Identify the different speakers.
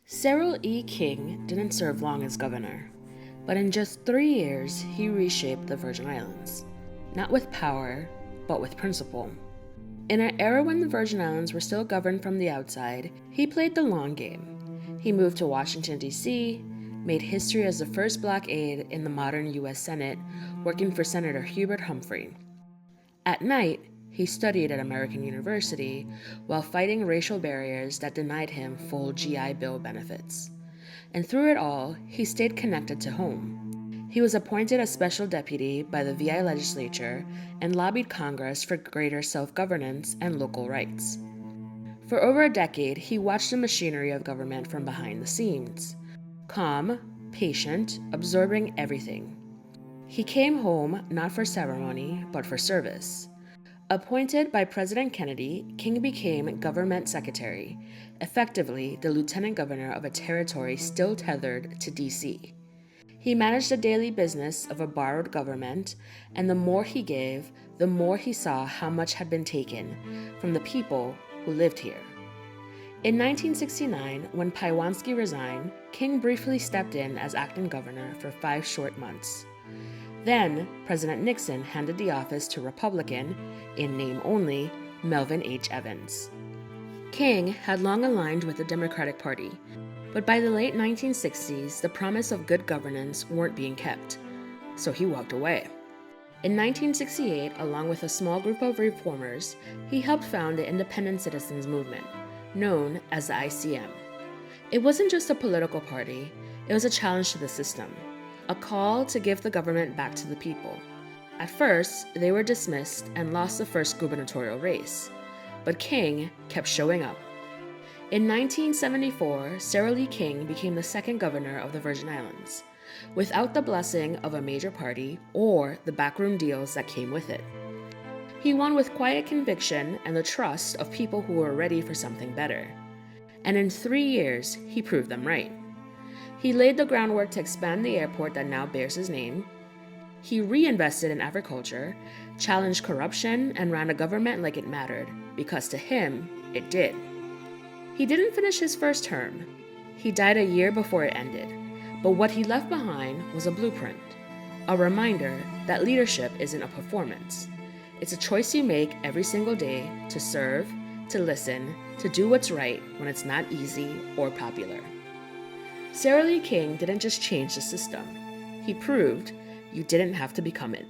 Speaker 1: Cyril E. King didn't serve long as governor, but in just 3 years, he reshaped the Virgin Islands. Not with power, but with principle. In an era when the Virgin Islands were still governed from the outside, he played the long game. He moved to Washington, D.C., made history as the first black aide in the modern U.S. Senate, working for Senator Hubert Humphrey. At night, he studied at American University while fighting racial barriers that denied him full GI Bill benefits. And through it all, he stayed connected to home. He was appointed a special deputy by the VI legislature and lobbied Congress for greater self-governance and local rights. For over a decade, he watched the machinery of government from behind the scenes. Calm, patient, absorbing everything. He came home not for ceremony, but for service. Appointed by President Kennedy, King became government secretary, effectively the lieutenant governor of a territory still tethered to D.C. He managed the daily business of a borrowed government, and the more he gave, the more he saw how much had been taken from the people who lived here. In 1969, when Pywanski resigned, King briefly stepped in as acting governor for 5 short months. Then, President Nixon handed the office to Republican, in name only, Melvin H. Evans. King had long aligned with the Democratic Party, but by the late 1960s, the promise of good governance weren't being kept, so he walked away. In 1968, along with a small group of reformers, he helped found the Independent Citizens Movement, known as the ICM. It wasn't just a political party, it was a challenge to the system. A call to give the government back to the people. At first, they were dismissed and lost the first gubernatorial race, but King kept showing up. In 1974, Cyril E. King became the second governor of the Virgin Islands, without the blessing of a major party or the backroom deals that came with it. He won with quiet conviction and the trust of people who were ready for something better. And in 3 years, he proved them right. He laid the groundwork to expand the airport that now bears his name. He reinvested in agriculture, challenged corruption, and ran a government like it mattered, because to him, it did. He didn't finish his first term. He died a year before it ended, but what he left behind was a blueprint, a reminder that leadership isn't a performance. It's a choice you make every single day to serve, to listen, to do what's right when it's not easy or popular. Cyril E. King didn't just change the system. He proved you didn't have to become it.